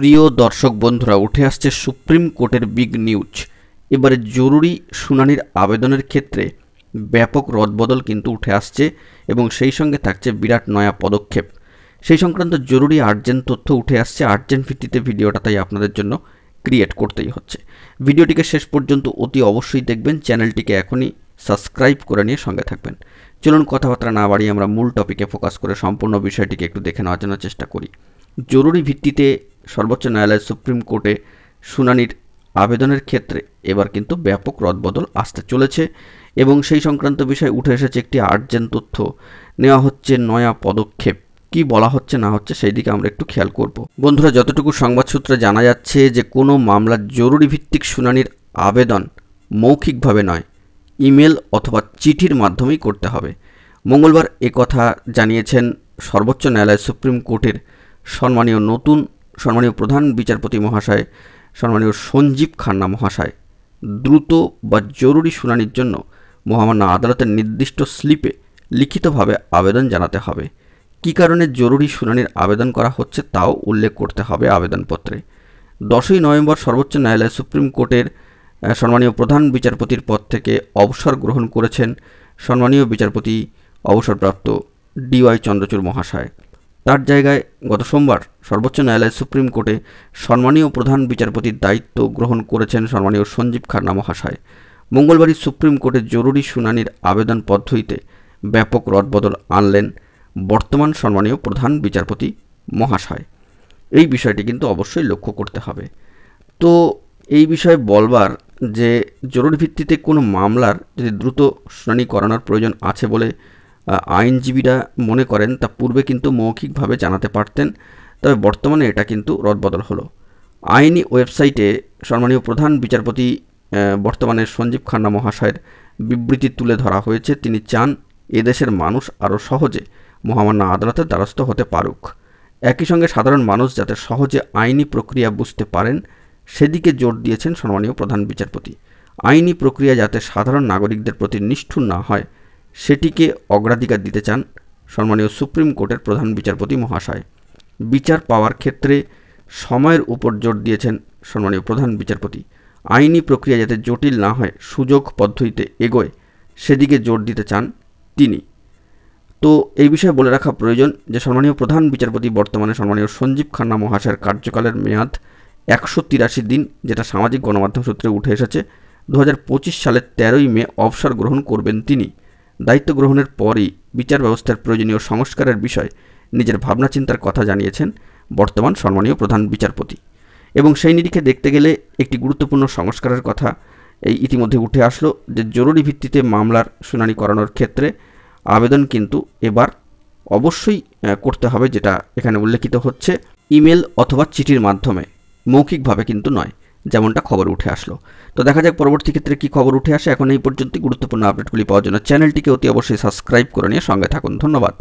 প্রিয় দর্শক বন্ধুরা, উঠে আসছে সুপ্রিম কোর্টের বিগ নিউজ। এবারে জরুরি শুনানির আবেদনের ক্ষেত্রে ব্যাপক রদবদল কিন্তু উঠে আসছে এবং সেই সঙ্গে থাকছে বিরাট নয়া পদক্ষেপ। সেই সংক্রান্ত জরুরি আর্জেন্ট তথ্য উঠে আসছে। আর্জেন্ট ভিত্তিতে ভিডিওটা তাই আপনাদের জন্য ক্রিয়েট করতেই হচ্ছে। ভিডিওটিকে শেষ পর্যন্ত অতি অবশ্যই দেখবেন, চ্যানেলটিকে এখনই সাবস্ক্রাইব করে নিয়ে সঙ্গে থাকবেন। চলুন কথাবার্তা না বাড়িয়ে আমরা মূল টপিকে ফোকাস করে সম্পূর্ণ বিষয়টিকে একটু দেখে নেওয়ার জন্য চেষ্টা করি। জরুরি ভিত্তিতে সর্বোচ্চ ন্যায়ালয় সুপ্রিম কোর্টে শুনানির আবেদনের ক্ষেত্রে এবার কিন্তু ব্যাপক রদবদল আসতে চলেছে এবং সেই সংক্রান্ত বিষয় উঠে এসেছে একটি আর্জেন্ট তথ্য। নেওয়া হচ্ছে নয়া পদক্ষেপ। কি বলা হচ্ছে না হচ্ছে সেই দিকে আমরা একটু খেয়াল করব। বন্ধুরা, যতটুকু সংবাদ সূত্রে জানা যাচ্ছে যে কোনো মামলার জরুরি ভিত্তিক শুনানির আবেদন মৌখিকভাবে নয়, ইমেল অথবা চিঠির মাধ্যমেই করতে হবে। মঙ্গলবার একথা জানিয়েছেন সর্বোচ্চ ন্যায়ালয় সুপ্রিম কোর্টের সম্মানীয় প্রধান বিচারপতি মহাশয়, সম্মানীয় সঞ্জীব খান্না মহাশয়। দ্রুত বা জরুরি শুনানির জন্য মহামান্য আদালতের নির্দিষ্ট স্লিপে লিখিতভাবে আবেদন জানাতে হবে। কী কারণে জরুরি শুনানির আবেদন করা হচ্ছে তাও উল্লেখ করতে হবে আবেদনপত্রে। 10ই নভেম্বর সর্বোচ্চ ন্যায়ালয় সুপ্রিম কোর্টের সম্মানীয় প্রধান বিচারপতির পদ থেকে অবসর গ্রহণ করেছেন সম্মানীয় বিচারপতি অবসরপ্রাপ্ত DY চন্দ্রচূড় মহাশয়। তার জায়গায় গত সোমবার সর্বোচ্চ ন্যায়ালয় সুপ্রিম কোর্টে সম্মানীয় প্রধান বিচারপতির দায়িত্ব গ্রহণ করেছেন সম্মানীয় সঞ্জীব খান্না মহাশয়। মঙ্গলবারই সুপ্রিম কোর্টে জরুরি শুনানির আবেদন পদ্ধতিতে ব্যাপক রদবদল আনলেন বর্তমান সম্মানীয় প্রধান বিচারপতি মহাশয়। এই বিষয়টি কিন্তু অবশ্যই লক্ষ্য করতে হবে। তো এই বিষয়ে বলবার যে জরুরি ভিত্তিতে কোনো মামলার যদি দ্রুত শুনানি করানোর প্রয়োজন আছে বলে আইনজীবীরা মনে করেন, তা পূর্বে কিন্তু মৌখিকভাবে জানাতে পারতেন, তবে বর্তমানে এটা কিন্তু রদবদল হলো। আইনি ওয়েবসাইটে সম্মানীয় প্রধান বিচারপতি বর্তমানে সঞ্জীব খান্না মহাশয়ের বিবৃতি তুলে ধরা হয়েছে। তিনি চান এদেশের মানুষ আরও সহজে মহামান্য আদালতের দ্বারস্থ হতে পারুক। একই সঙ্গে সাধারণ মানুষ যাতে সহজে আইনি প্রক্রিয়া বুঝতে পারেন সেদিকে জোর দিয়েছেন সম্মানীয় প্রধান বিচারপতি। আইনি প্রক্রিয়া যাতে সাধারণ নাগরিকদের প্রতি নিষ্ঠুর না হয় সেটিকে অগ্রাধিকার দিতে চান সম্মানীয় সুপ্রিম কোর্টের প্রধান বিচারপতি মহাশয়। বিচার পাওয়ার ক্ষেত্রে সময়ের উপর জোর দিয়েছেন সম্মানীয় প্রধান বিচারপতি। আইনি প্রক্রিয়া যাতে জটিল না হয়, সুযোগ পদ্ধতিতে এগোয় সেদিকে জোর দিতে চান তিনি। তো এই বিষয়ে বলে রাখা প্রয়োজন যে সম্মানীয় প্রধান বিচারপতি বর্তমানে সম্মানীয় সঞ্জীব খান্না মহাশয়ের কার্যকালের মেয়াদ 183 দিন, যেটা সামাজিক গণমাধ্যম সূত্রে উঠে এসেছে। 2025 সালের 13ই মে অবসর গ্রহণ করবেন তিনি। দায়িত্ব গ্রহণের পরই বিচার ব্যবস্থার প্রয়োজনীয় সংস্কারের বিষয়ে নিজের ভাবনা চিন্তার কথা জানিয়েছেন বর্তমান সম্মানীয় প্রধান বিচারপতি। এবং সেই নিরিখে দেখতে গেলে একটি গুরুত্বপূর্ণ সংস্কারের কথা এই ইতিমধ্যে উঠে আসলো যে জরুরি ভিত্তিতে মামলার শুনানি করানোর ক্ষেত্রে আবেদন কিন্তু এবার অবশ্যই করতে হবে, যেটা এখানে উল্লেখিত হচ্ছে ইমেল অথবা চিঠির মাধ্যমে, মৌখিকভাবে কিন্তু নয়, যেমনটা খবর উঠে আসলো। তো দেখা যাক পরবর্তী ক্ষেত্রে কী খবর উঠে আসে। এখন এই পর্যন্ত গুরুত্বপূর্ণ আপডেটগুলি পাওয়ার জন্য চ্যানেলটিকে অতি অবশ্যই সাবস্ক্রাইব করে নিয়ে সঙ্গে থাকুন। ধন্যবাদ।